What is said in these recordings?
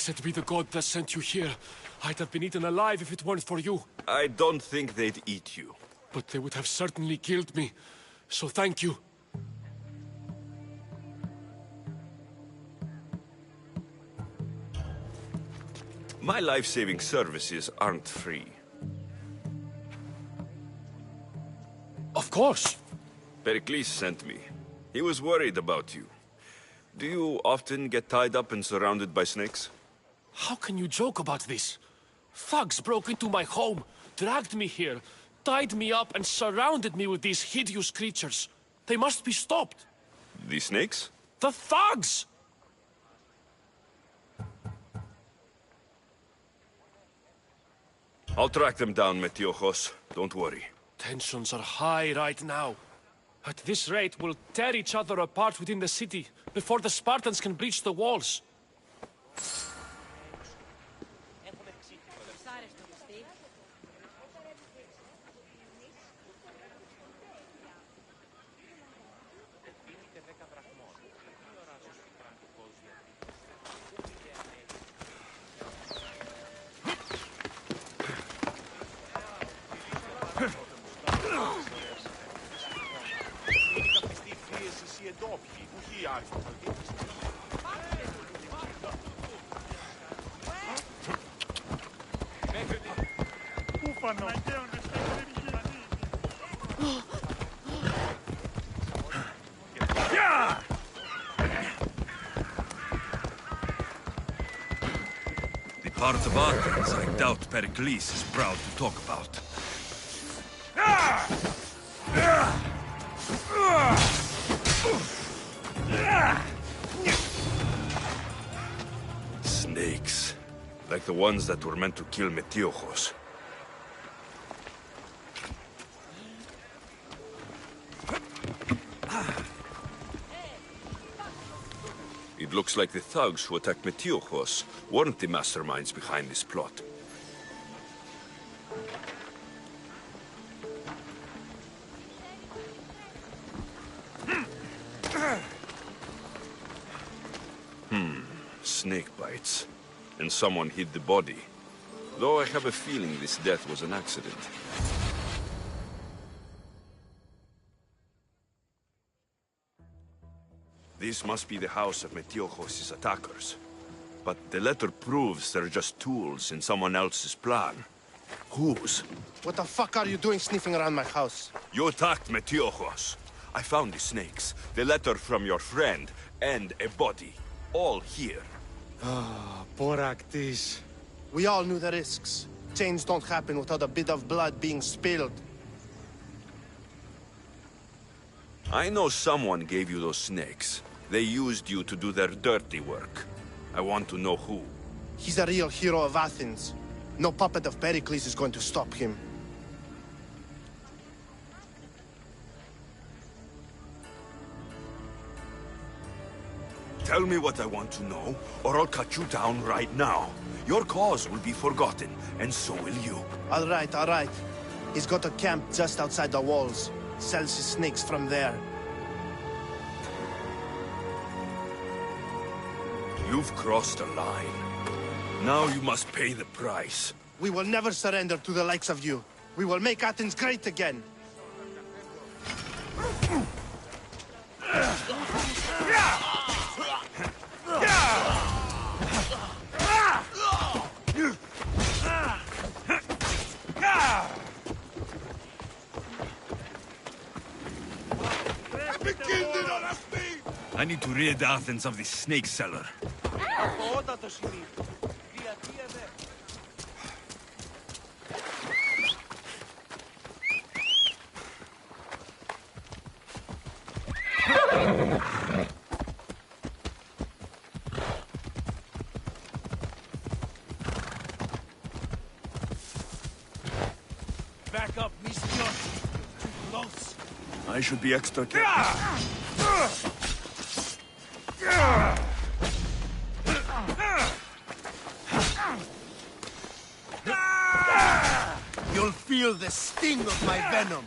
Blessed be the god that sent you here. I'd have been eaten alive if it weren't for you. I don't think they'd eat you. But they would have certainly killed me. So thank you. My life-saving services aren't free. Of course. Pericles sent me. He was worried about you. Do you often get tied up and surrounded by snakes? How can you joke about this? Thugs broke into my home, dragged me here, tied me up and surrounded me with these hideous creatures. They must be stopped. The snakes? The thugs! I'll track them down, Metiojos. Don't worry. Tensions are high right now. At this rate, we'll tear each other apart within the city before the Spartans can breach the walls. The part of Athens I doubt Pericles is proud to talk about. Snakes. Like the ones that were meant to kill Metiojos. It looks like the thugs who attacked Metiojos weren't the masterminds behind this plot. Snake bites. And someone hid the body. Though I have a feeling this death was an accident. This must be the house of Metiojos' attackers. But the letter proves they're just tools in someone else's plan. Whose? What the fuck are you doing sniffing around my house? You attacked Metiojos. I found the snakes, the letter from your friend, and a body. All here. Boraktis. We all knew the risks. Change don't happen without a bit of blood being spilled. I know someone gave you those snakes. They used you to do their dirty work. I want to know who. He's a real hero of Athens. No puppet of Pericles is going to stop him. Tell me what I want to know, or I'll cut you down right now. Your cause will be forgotten, and so will you. All right. He's got a camp just outside the walls. Sells his snakes from there. You've crossed a line. Now you must pay the price. We will never surrender to the likes of you. We will make Athens great again. I need to rid Athens of this snake seller. Back up, Mister. Too close. I should be extra careful. You'll feel the sting of my venom.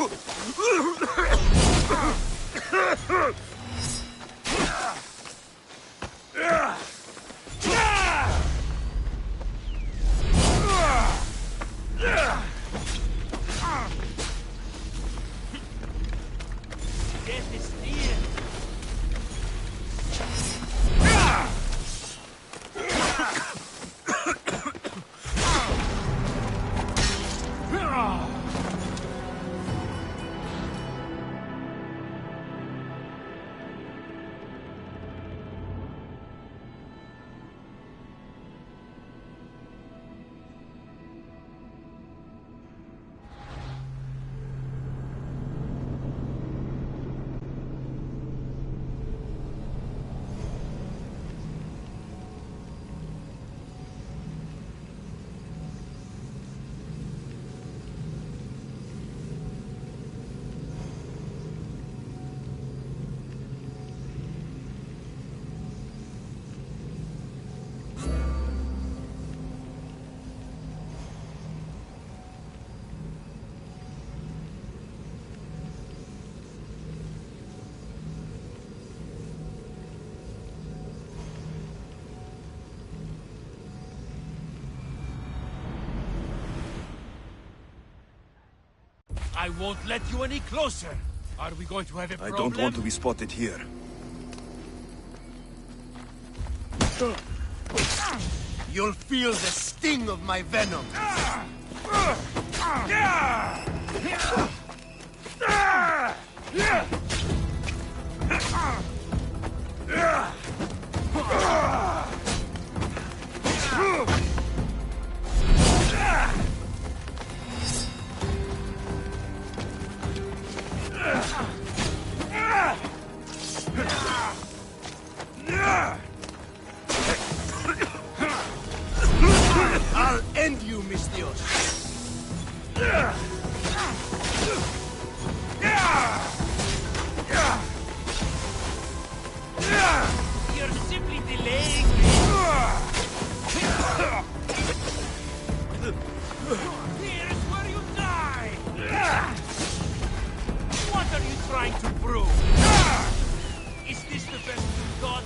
Death is near. I won't let you any closer. Are we going to have a problem? I don't want to be spotted here. You'll feel the sting of my venom. I'll end you, Mistios. You're simply delaying me. Here's where you die. What are you trying to prove? Is this the best you've got?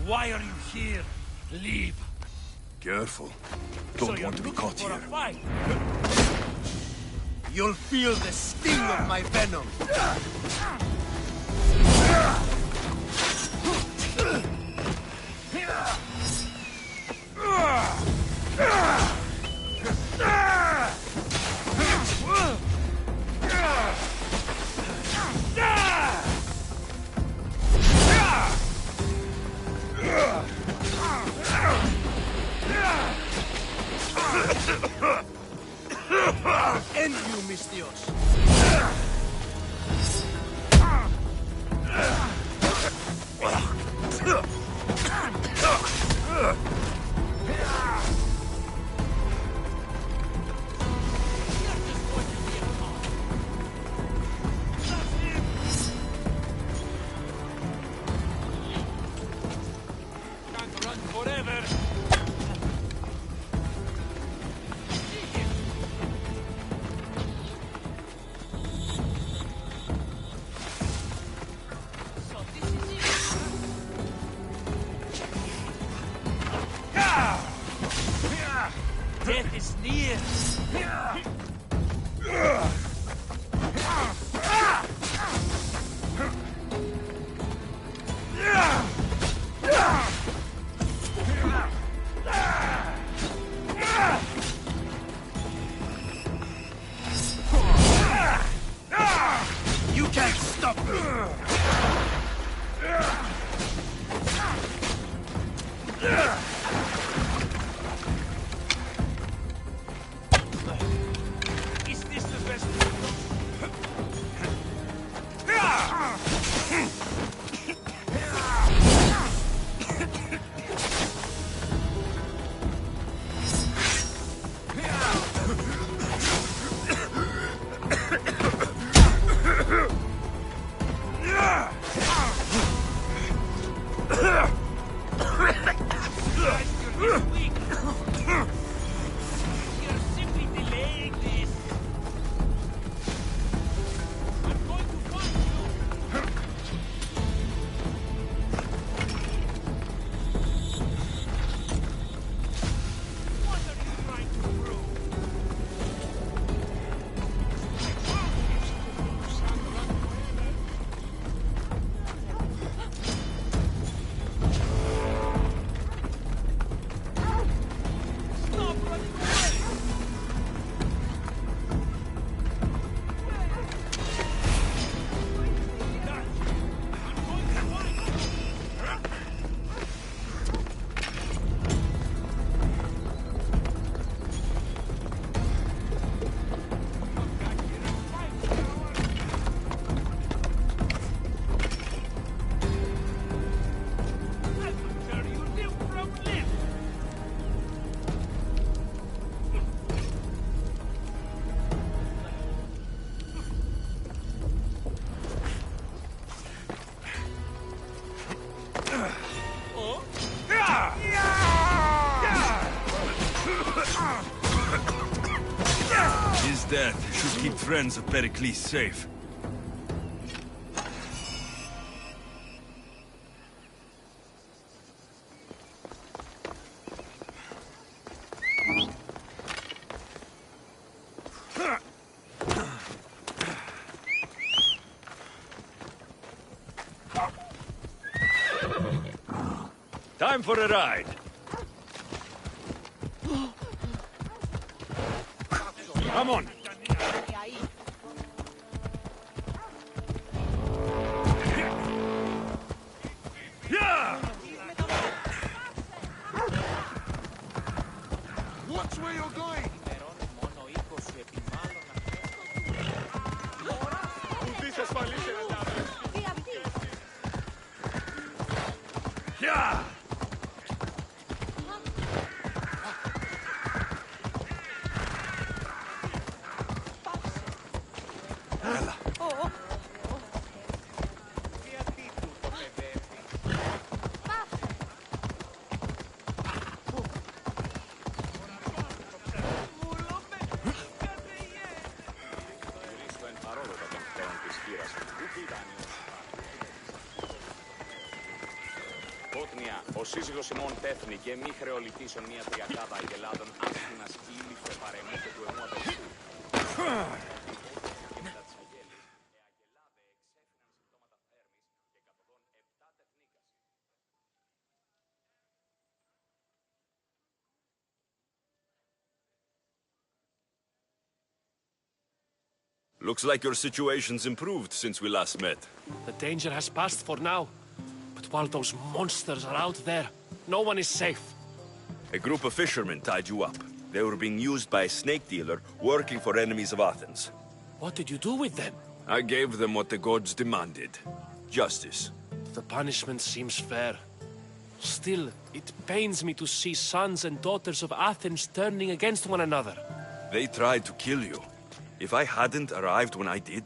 Why are you here? Leave. Careful. So Don't you're want to be looking caught for a here. fight. You'll feel the sting of my venom. I'll end you, Mistios. can't stop me! Is this the best? You're simply delaying this. I'm going to find you. What are you trying to prove? Stop running away! I'm going to find you. I will turn you limb from limb. His death should keep friends of Pericles safe. Time for a ride. Come on. Yeah! Watch where you're going! Yeah! Ο σύζυγος ημών τέθνη και μη χρεολιτήσεων μια τριακάδα αγελάδων άσχηνας ήλιφε παρεμίτε του εμού αδελφού. Και μετά της αγέλης, αγελάδε εξέφυναν συμπτώματα θέρμης και καθοδόν 7 τεχνίκας. Looks like your situation's improved since we last met. The danger has passed for now. But while those monsters are out there, no one is safe. A group of fishermen tied you up. They were being used by a snake dealer working for enemies of Athens. What did you do with them? I gave them what the gods demanded. Justice. The punishment seems fair. Still, it pains me to see sons and daughters of Athens turning against one another. They tried to kill you. If I hadn't arrived when I did,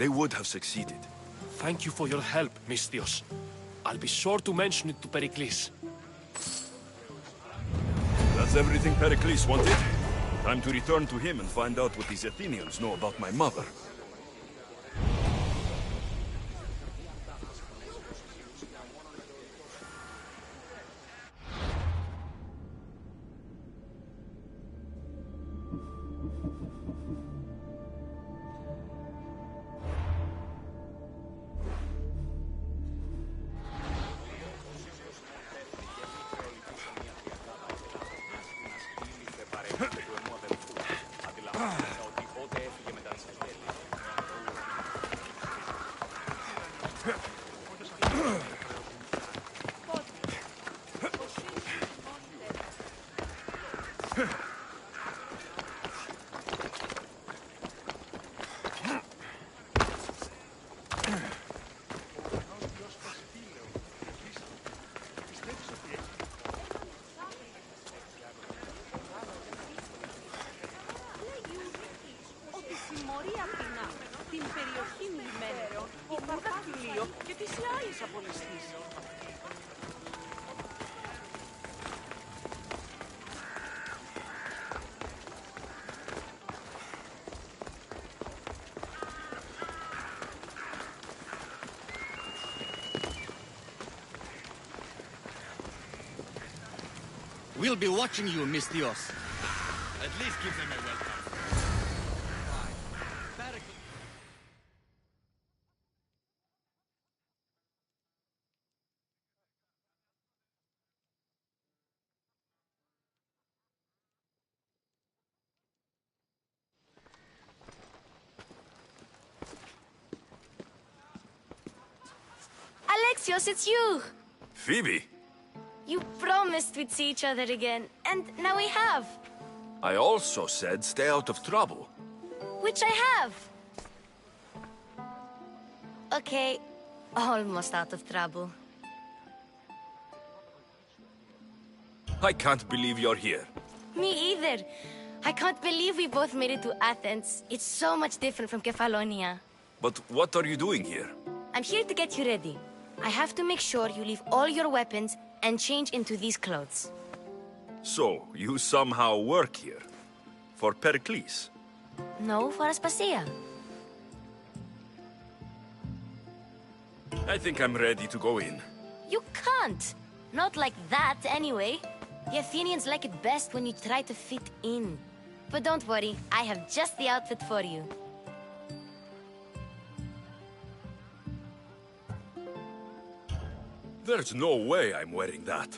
they would have succeeded. Thank you for your help, Misthios. I'll be sure to mention it to Pericles. That's everything Pericles wanted. Time to return to him and find out what these Athenians know about my mother. Αντιλαμβάνεσαι ότι ό,τι έφυγε μετά τις αγέλες Ότι συμμορεί απεινά την περιοχή μιλημένη, ο δακτυλίο και τις άλλες απολυστήσεις. We'll be watching you, Miss Dios. At least give them a welcome. Alexios, it's you! Phoebe! You promised we'd see each other again, and now we have. I also said stay out of trouble. Which I have. Okay, almost out of trouble. I can't believe you're here. Me either. I can't believe we both made it to Athens. It's so much different from Kefalonia. But what are you doing here? I'm here to get you ready. I have to make sure you leave all your weapons and change into these clothes. So, you somehow work here? For Pericles? No, for Aspasia. I think I'm ready to go in. You can't. Not like that, anyway. The Athenians like it best when you try to fit in. But don't worry, I have just the outfit for you. There's no way I'm wearing that.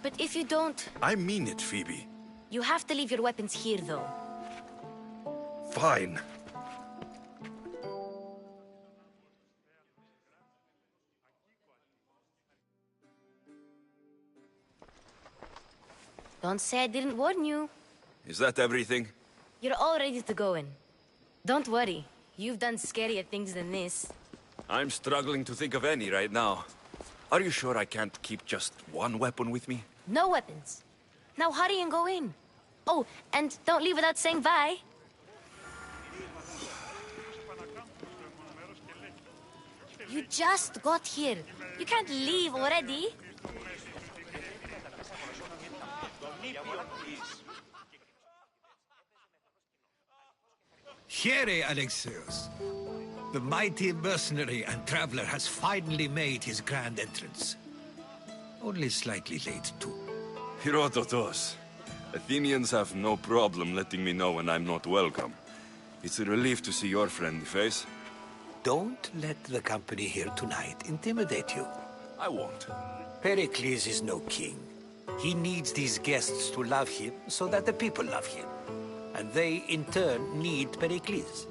But if you don't, I mean it, Phoebe. you have to leave your weapons here, though. Fine. Don't say I didn't warn you. Is that everything? You're all ready to go in. Don't worry, you've done scarier things than this. I'm struggling to think of any right now. Are you sure I can't keep just one weapon with me? No weapons. Now hurry and go in. Oh, and don't leave without saying bye. You just got here. You can't leave already. Here, Alexios. The mighty mercenary and traveler has finally made his grand entrance. Only slightly late, too. Herodotos. Athenians have no problem letting me know when I'm not welcome. It's a relief to see your friendly face. Don't let the company here tonight intimidate you. I won't. Pericles is no king. He needs these guests to love him so that the people love him. And they, in turn, need Pericles.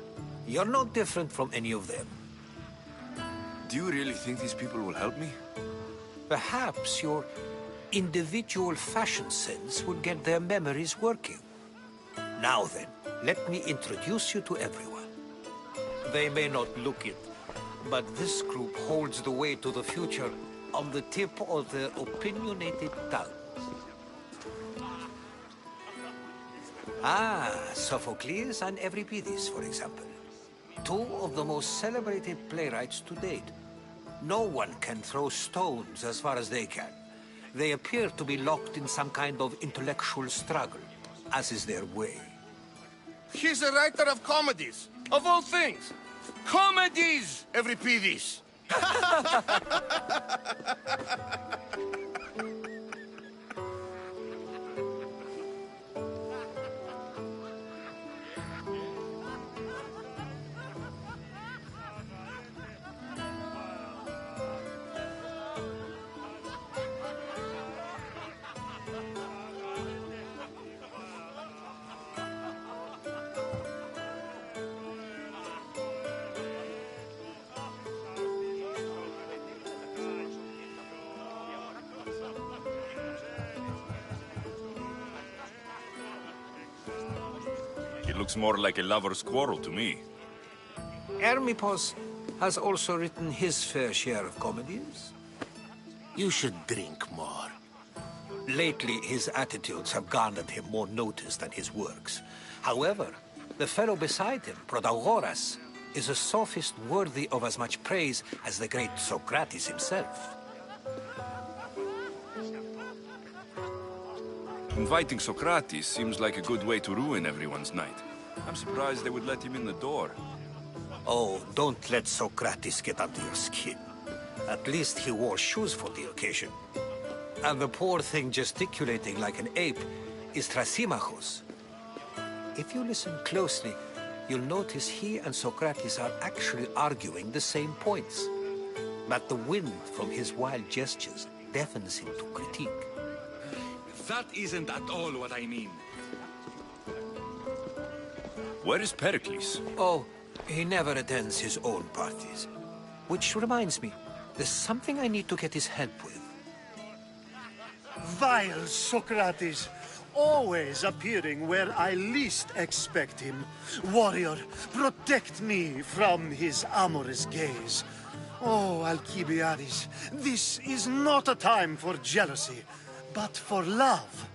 You're no different from any of them. Do you really think these people will help me? Perhaps your individual fashion sense would get their memories working. Now then, let me introduce you to everyone. They may not look it, but this group holds the way to the future on the tip of their opinionated tongues. Ah, Sophocles and Euripides, for example. Two of the most celebrated playwrights to date. No one can throw stones as far as they can. They appear to be locked in some kind of intellectual struggle, as is their way. He's a writer of comedies, of all things. Comedies, Euripides. It looks more like a lover's quarrel to me. Hermippos has also written his fair share of comedies. You should drink more. Lately, his attitudes have garnered him more notice than his works. However, the fellow beside him, Protagoras, is a sophist worthy of as much praise as the great Socrates himself. Inviting Socrates seems like a good way to ruin everyone's night. I'm surprised they would let him in the door. Oh, don't let Socrates get under your skin. At least he wore shoes for the occasion. And the poor thing gesticulating like an ape is Thrasymachos. If you listen closely, you'll notice he and Socrates are actually arguing the same points. But the wind from his wild gestures deafens him to critique. That isn't at all what I mean. Where is Pericles? Oh, he never attends his own parties. Which reminds me, there's something I need to get his help with. Vile Socrates, always appearing where I least expect him. Warrior, protect me from his amorous gaze. Oh, Alcibiades, this is not a time for jealousy, but for love.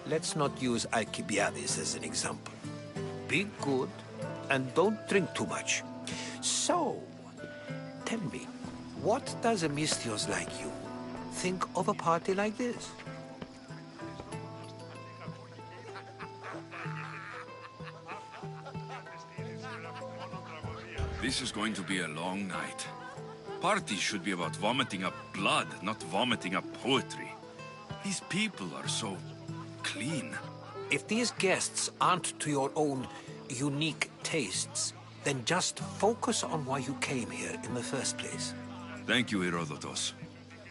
Let's not use Alcibiades as an example. Be good, and don't drink too much. So, tell me, what does a Misthios like you think of a party like this? This is going to be a long night. Parties should be about vomiting up blood, not vomiting up poetry. These people are so clean. If these guests aren't to your own unique tastes, then just focus on why you came here in the first place. Thank you, Herodotus.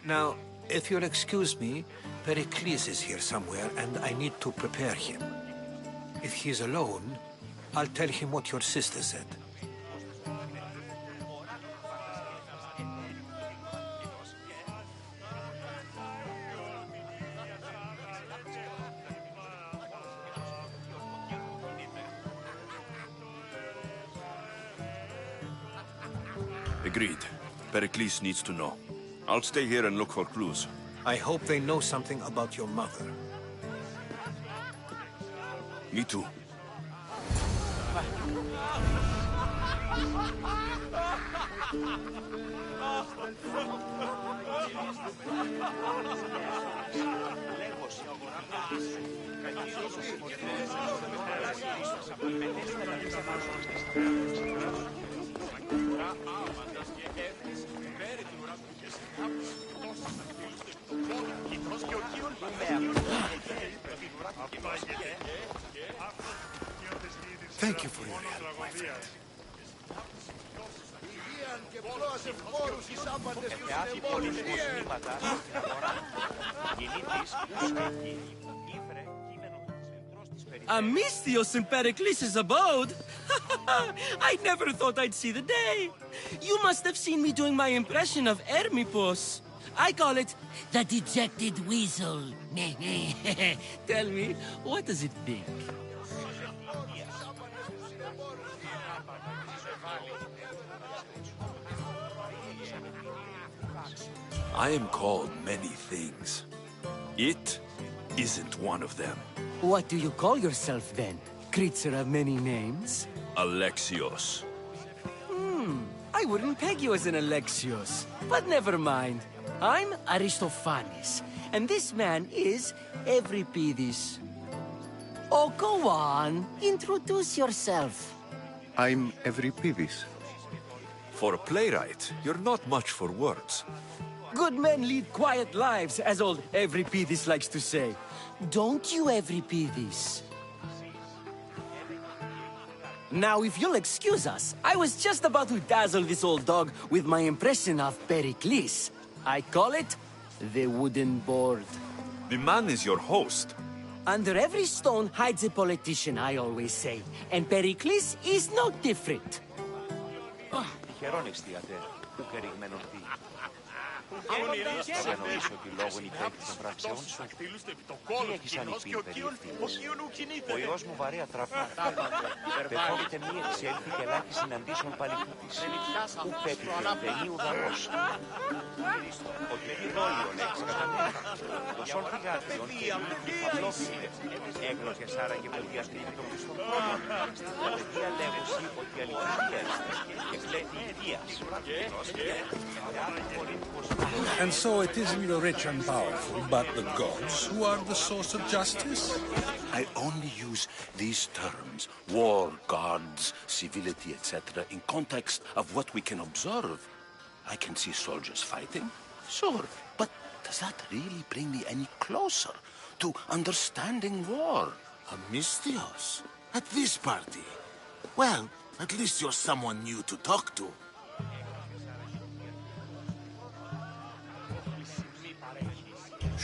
Now, if you'll excuse me, Pericles is here somewhere, and I need to prepare him. If he's alone, I'll tell him what your sister said. Agreed. Pericles needs to know. I'll stay here and look for clues. I hope they know something about your mother. Me too. Thank you for your help, my friend. Misthios in Pericles' abode? I never thought I'd see the day. You must have seen me doing my impression of Hermippos. I call it the dejected weasel. Tell me, what does it think? I am called many things. It isn't one of them. What do you call yourself then? Creature of many names? Alexios. I wouldn't peg you as an Alexios, but never mind. I'm Aristophanes, and this man is Euripides. Oh, go on. Introduce yourself. I'm Euripides. For a playwright, you're not much for words. Good men lead quiet lives, as old Euripides likes to say. Don't you, Euripides? Now, if you'll excuse us, I was just about to dazzle this old dog with my impression of Pericles. I call it the wooden board. The man is your host. Under every stone hides a politician, I always say. And Pericles is no different. Τυχερόν εξτιατέ, του κεριγμένον δι. Δεν νομίζω ότι λόγω υπέρ των πράξεών σου, τι έχεις ανυπήρ περί ευθύνης. Ο ιός μου βαρέα τραβά. Πεφόβεται μη εξέλθει και λάχει συναντήσεων παλικούτης. Ου πέπητε ουδενή ουδανός. Ότι τι δόλιον έχεις κατανέα. Το σόλ θυγάτριον και φαυλόφιστε. Έγνωσες άραγε που διαστρίπει τον Χριστόν χρόνο. Τα παιδιά λέγουσι ότι αληθεία έστες και βλέπει ιδίας. And so it isn't the rich and powerful, but the gods who are the source of justice? I only use these terms, war, gods, civility, etc., in context of what we can observe. I can see soldiers fighting, sure, but does that really bring me any closer to understanding war? Amistios? At this party? Well, at least you're someone new to talk to.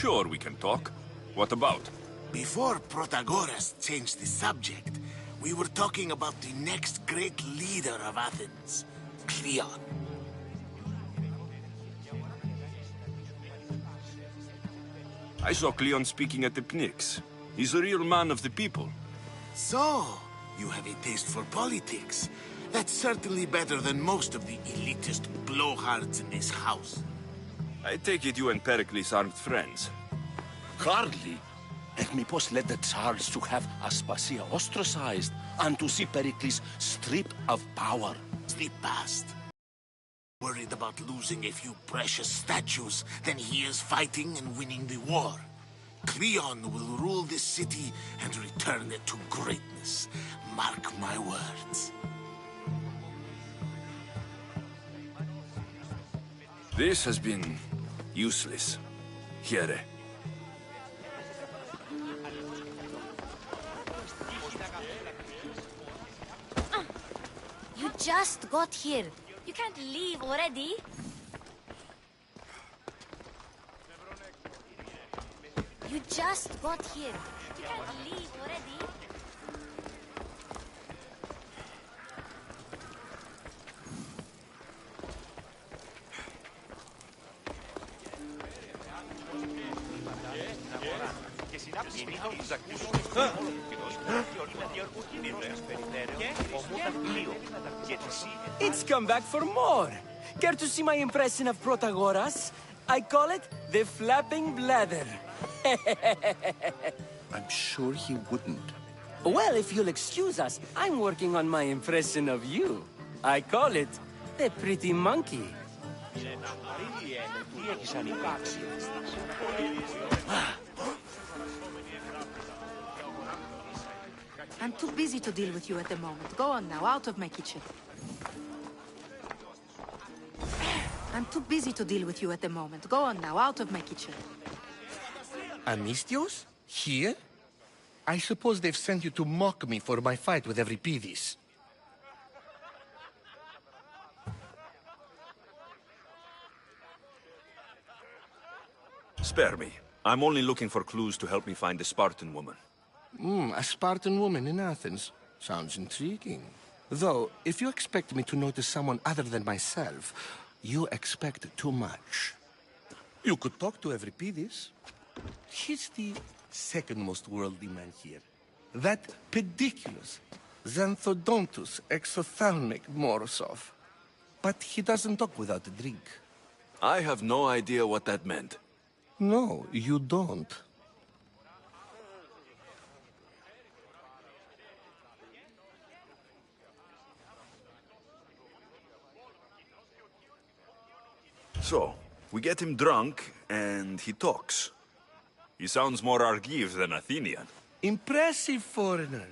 Sure, we can talk. What about? Before Protagoras changed the subject, we were talking about the next great leader of Athens, Cleon. I saw Cleon speaking at the Pnyx. He's a real man of the people. So, you have a taste for politics. That's certainly better than most of the elitist blowhards in this house. I take it you and Pericles aren't friends. Hardly. Hermippos led the Tsars to have Aspasia ostracized and to see Pericles stripped of power. The past. Worried about losing a few precious statues, then he is fighting and winning the war. Cleon will rule this city and return it to greatness. Mark my words. This has been useless. Here. You just got here. You can't leave already. You just got here. You can't leave already. It's come back for more. Care to see my impression of Protagoras? I call it the flapping bladder. I'm sure he wouldn't. Well, if you'll excuse us, I'm working on my impression of you. I call it the pretty monkey. I'm too busy to deal with you at the moment. Go on now, out of my kitchen. I'm too busy to deal with you at the moment. Go on now, out of my kitchen. Amistios? Here? I suppose they've sent you to mock me for my fight with Euripides. Spare me. I'm only looking for clues to help me find a Spartan woman. A Spartan woman in Athens. Sounds intriguing. Though, if you expect me to notice someone other than myself, you expect too much. You could talk to Euripides. He's the second most worldly man here. That pediculous, xanthodontus exophthalmic Morosov. But he doesn't talk without a drink. I have no idea what that meant. No, you don't. So, we get him drunk, and he talks. He sounds more Argive than Athenian. Impressive, foreigner.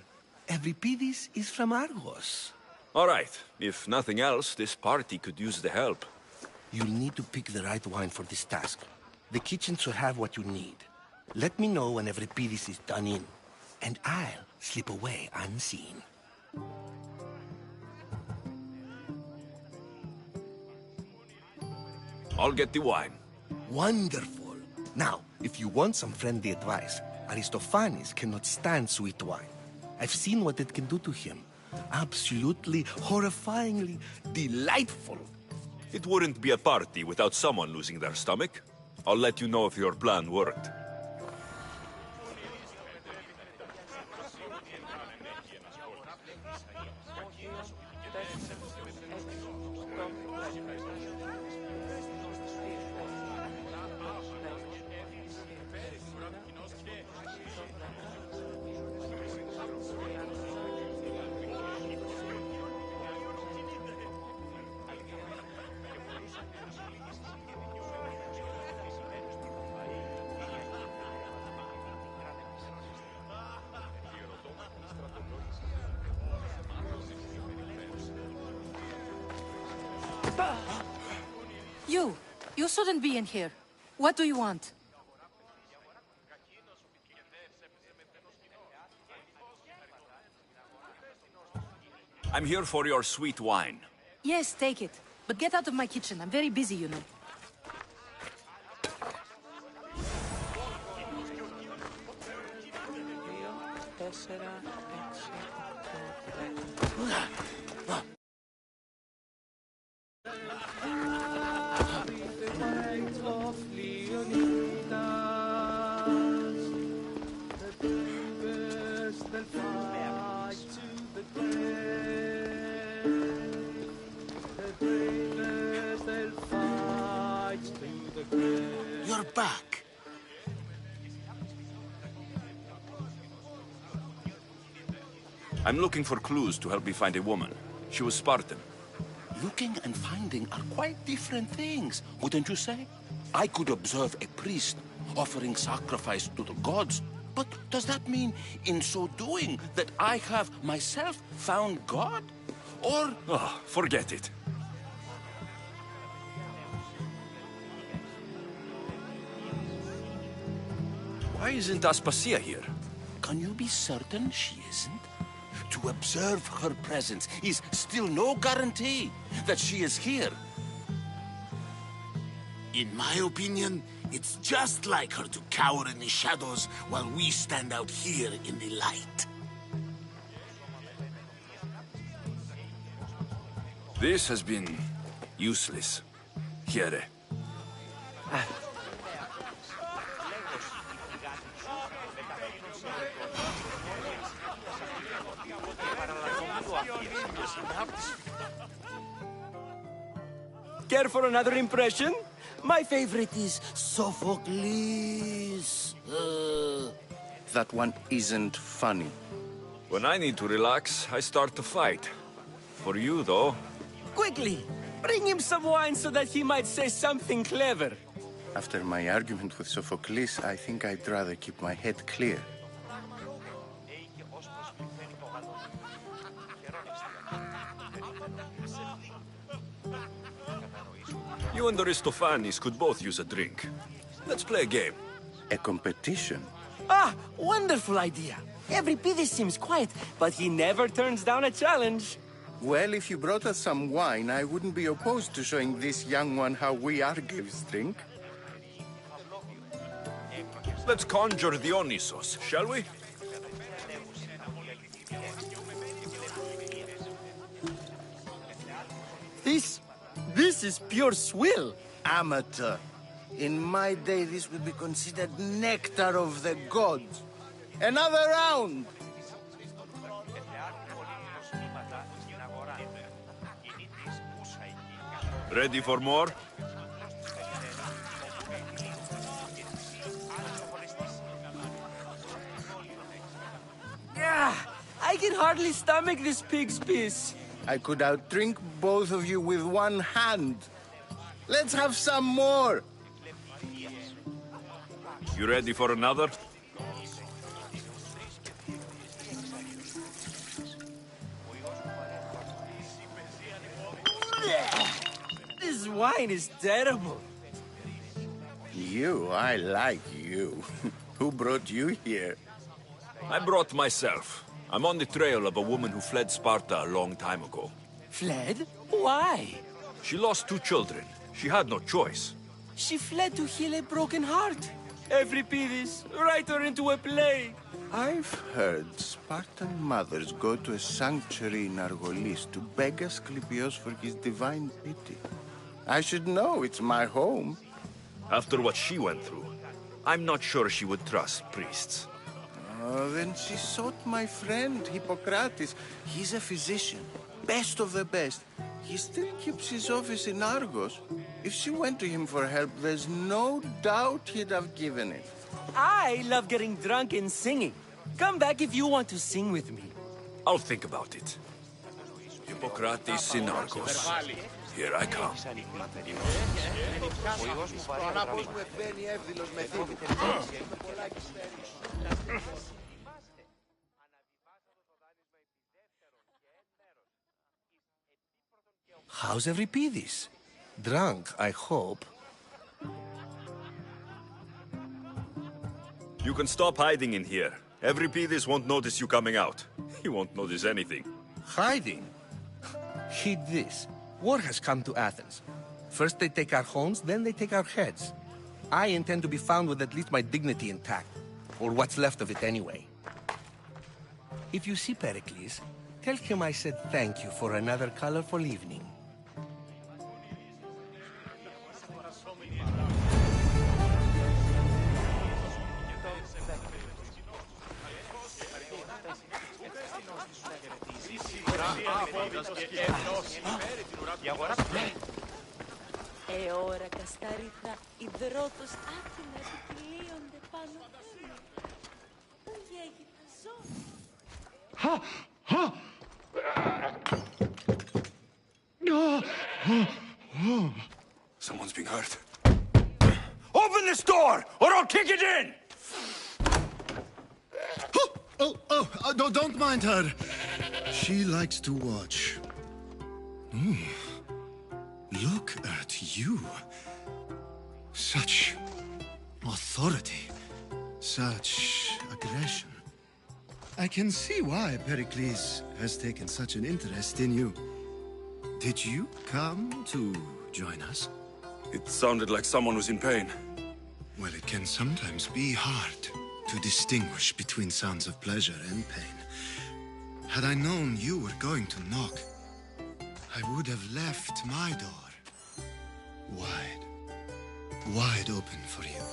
Euripides is from Argos. All right. If nothing else, this party could use the help. You'll need to pick the right wine for this task. The kitchen should have what you need. Let me know when Euripides is done in, and I'll slip away unseen. I'll get the wine. Wonderful. Now, if you want some friendly advice, Aristophanes cannot stand sweet wine. I've seen what it can do to him. Absolutely, horrifyingly delightful. It wouldn't be a party without someone losing their stomach. I'll let you know if your plan worked. You shouldn't be in here. What do you want? I'm here for your sweet wine. Yes, take it. But get out of my kitchen. I'm very busy, you know. You're back. I'm looking for clues to help me find a woman. She was Spartan. Looking and finding are quite different things, wouldn't you say? I could observe a priest offering sacrifice to the gods, but does that mean, in so doing, that I have myself found God? Or... Oh, forget it. Why isn't Aspasia here? Can you be certain she isn't? To observe her presence is still no guarantee that she is here. In my opinion, it's just like her to cower in the shadows while we stand out here in the light. This has been useless. Here. Care for another impression? My favorite is Sophocles. That one isn't funny. When I need to relax, I start to fight. For you, though... Quickly! Bring him some wine so that he might say something clever. After my argument with Sophocles, I think I'd rather keep my head clear. You and Aristophanes could both use a drink. Let's play a game. A competition? Ah, wonderful idea. Every Pidis seems quiet, but he never turns down a challenge. Well, if you brought us some wine, I wouldn't be opposed to showing this young one how we Argives drink. Let's conjure Dionysos, shall we? This is pure swill. Amateur. In my day, this would be considered nectar of the gods. Another round! Ready for more? I can hardly stomach this pig's piss. I could outdrink both of you with one hand. Let's have some more. You ready for another? This wine is terrible. I like you. Who brought you here? I brought myself. I'm on the trail of a woman who fled Sparta a long time ago. Fled? Why? She lost 2 children. She had no choice. She fled to heal a broken heart. Euripides, write her into a play. I've heard Spartan mothers go to a sanctuary in Argolis to beg Asclepios for his divine pity. I should know, it's my home. After what she went through, I'm not sure she would trust priests. Oh, then she sought my friend, Hippocrates. He's a physician, best of the best. He still keeps his office in Argos. If she went to him for help, there's no doubt he'd have given it. I love getting drunk and singing. Come back if you want to sing with me. I'll think about it. Hippocrates in Argos. Here I come. How's Euripides? Drunk, I hope. You can stop hiding in here. Euripides won't notice you coming out. He won't notice anything. Hiding? Heed this. War has come to Athens. First they take our homes, then they take our heads. I intend to be found with at least my dignity intact. Or what's left of it anyway. If you see Pericles, tell him I said thank you for another colorful evening. Ώρα κασταρίθρα, υδρότος άτιμα επικλείονται πάνω μου. Πού γέγει τα ζώα. Someone's being hurt. Open this door, or I'll kick it in! No, don't mind her. She likes to watch. Look at you. Such authority. Such aggression. I can see why Pericles has taken such an interest in you. Did you come to join us? It sounded like someone was in pain. Well, it can sometimes be hard to distinguish between sounds of pleasure and pain. Had I known you were going to knock, I would have left my door wide open for you.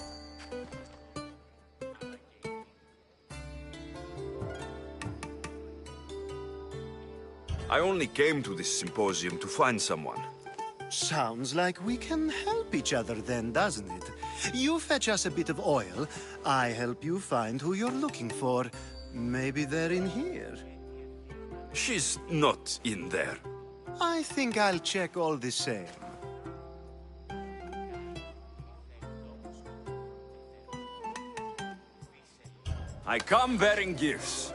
I only came to this symposium to find someone. Sounds like we can help each other then, doesn't it? You fetch us a bit of oil, I help you find who you're looking for. Maybe they're in here. She's not in there. I think I'll check all the same. I come bearing gifts.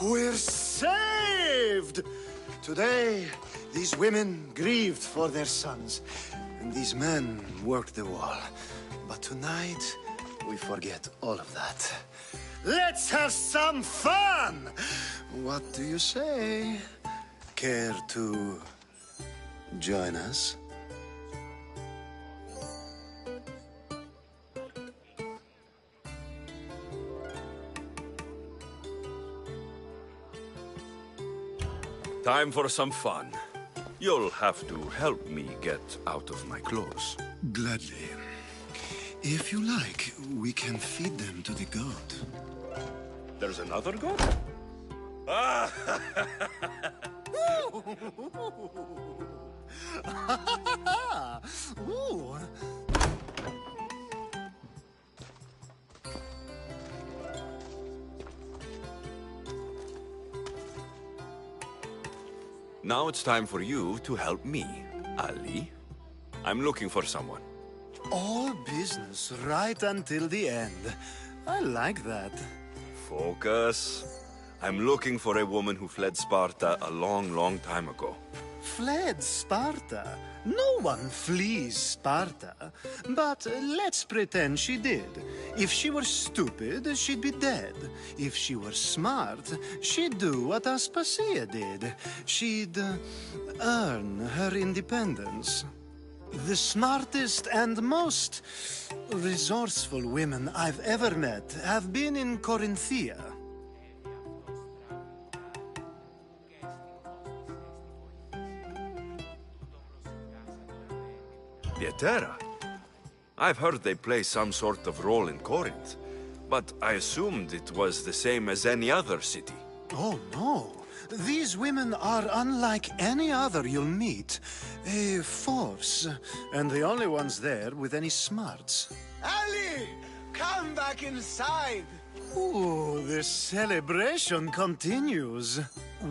We're saved! Today, these women grieved for their sons, and these men worked the wall. But tonight, we forget all of that. Let's have some fun! What do you say? Care to join us? Time for some fun. You'll have to help me get out of my clothes. Gladly. If you like, we can feed them to the god. There's another god? Ooh. Now it's time for you to help me, Ali. I'm looking for someone. All business right until the end. I like that. Focus. I'm looking for a woman who fled Sparta a long, long time ago. Fled Sparta? No one flees Sparta. But let's pretend she did. If she were stupid, she'd be dead. If she were smart, she'd do what Aspasia did. She'd earn her independence. The smartest and most resourceful women I've ever met have been in Corinthia. Lietera? I've heard they play some sort of role in Corinth, but I assumed it was the same as any other city. Oh, no. These women are unlike any other you'll meet. A force, and the only ones there with any smarts. Ali! Come back inside! Ooh, the celebration continues.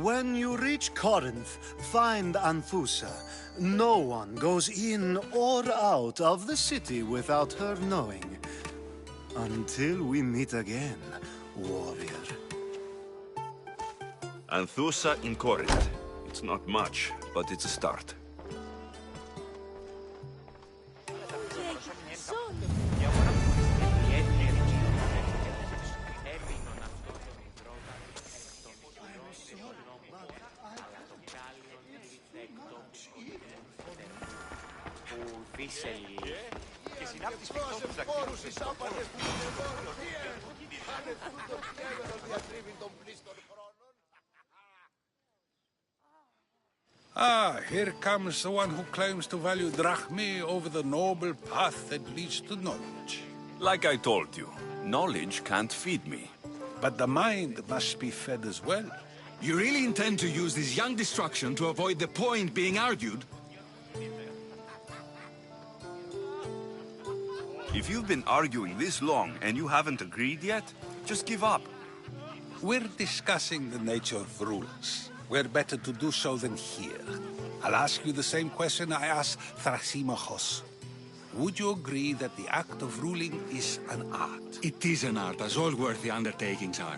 When you reach Corinth, find Anthusa. No one goes in or out of the city without her knowing. Until we meet again, warrior. Anthusa in Corinth. It's not much, but it's a start. Ah, here comes the one who claims to value drachmae over the noble path that leads to knowledge. Like I told you, knowledge can't feed me. But the mind must be fed as well. You really intend to use this young destruction to avoid the point being argued? If you've been arguing this long and you haven't agreed yet, just give up. We're discussing the nature of rules. Where better to do so than here? I'll ask you the same question I asked Thrasymachos. Would you agree that the act of ruling is an art? It is an art, as all worthy undertakings are.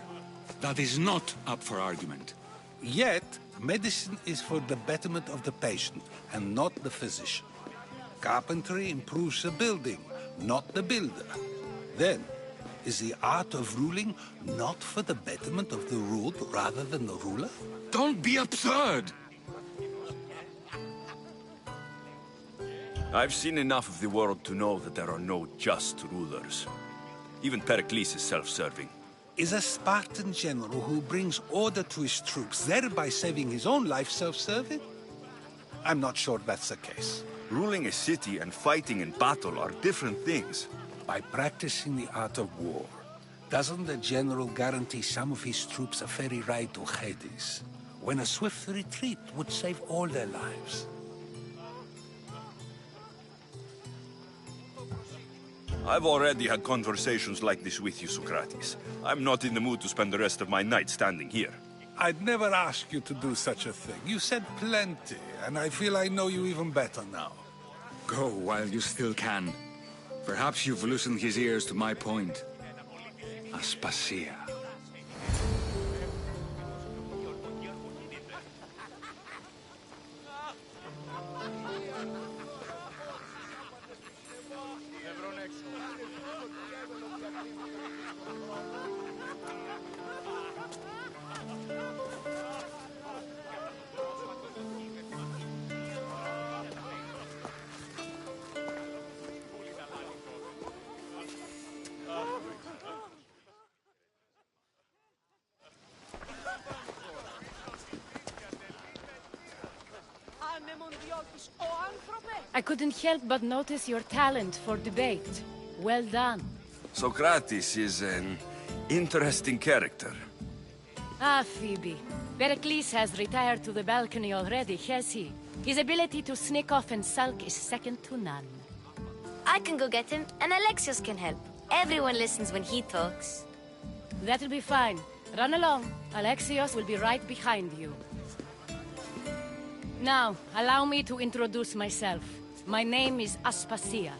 That is not up for argument. Yet, medicine is for the betterment of the patient, and not the physician. Carpentry improves the building, not the builder. Then, is the art of ruling not for the betterment of the ruled rather than the ruler? Don't be absurd! I've seen enough of the world to know that there are no just rulers. Even Pericles is self-serving. Is a Spartan general who brings order to his troops, thereby saving his own life, self-serving? I'm not sure that's the case. Ruling a city and fighting in battle are different things. By practicing the art of war, doesn't the general guarantee some of his troops a ferry ride to Hades, when a swift retreat would save all their lives? I've already had conversations like this with you, Socrates. I'm not in the mood to spend the rest of my night standing here. I'd never ask you to do such a thing. You said plenty, and I feel I know you even better now. Go while you still can. Perhaps you've loosened his ears to my point. Aspasia. I couldn't help but notice your talent for debate. Well done. Socrates is an interesting character. Ah, Phoebe. Pericles has retired to the balcony already, has he? His ability to sneak off and sulk is second to none. I can go get him, and Alexios can help. Everyone listens when he talks. That'll be fine. Run along. Alexios will be right behind you. Now, allow me to introduce myself. My name is Aspasia.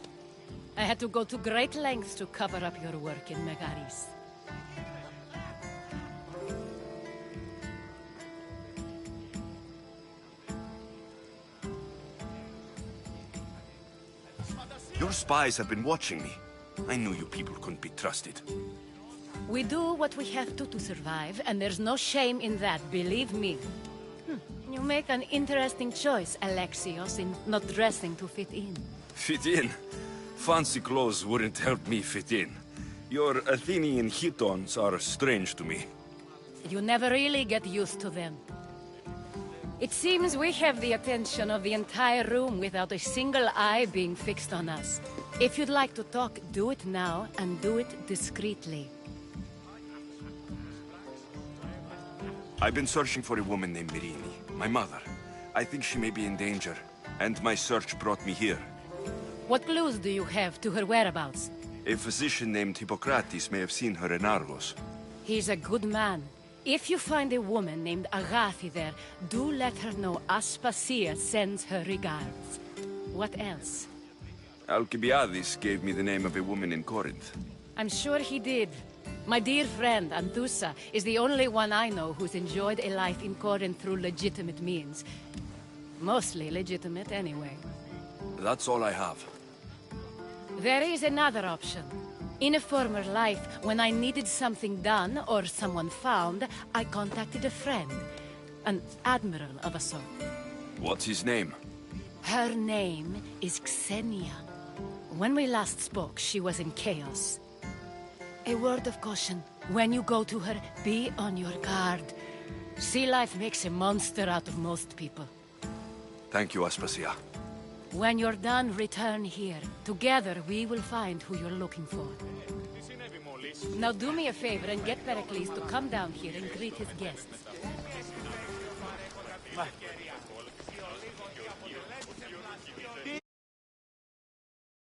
I had to go to great lengths to cover up your work in Megaris. Your spies have been watching me. I knew you people couldn't be trusted. We do what we have to survive, and there's no shame in that, believe me. You make an interesting choice, Alexios, in not dressing to fit in. Fit in? Fancy clothes wouldn't help me fit in. Your Athenian hitons are strange to me. You never really get used to them. It seems we have the attention of the entire room without a single eye being fixed on us. If you'd like to talk, do it now, and do it discreetly. I've been searching for a woman named Mirini, my mother. I think she may be in danger, and my search brought me here. What clues do you have to her whereabouts? A physician named Hippocrates may have seen her in Argos. He's a good man. If you find a woman named Agathi there, do let her know Aspasia sends her regards. What else? Alcibiades gave me the name of a woman in Corinth. I'm sure he did. My dear friend, Anthusa, is the only one I know who's enjoyed a life in Corinth through legitimate means. Mostly legitimate, anyway. That's all I have. There is another option. In a former life, when I needed something done or someone found, I contacted a friend. An admiral of a sort. What's his name? Her name is Xenia. When we last spoke, she was in chaos. A word of caution. When you go to her, be on your guard. Sea life makes a monster out of most people. Thank you, Aspasia. When you're done, return here. Together, we will find who you're looking for. Now do me a favor and get Pericles to come down here and greet his guests. Τι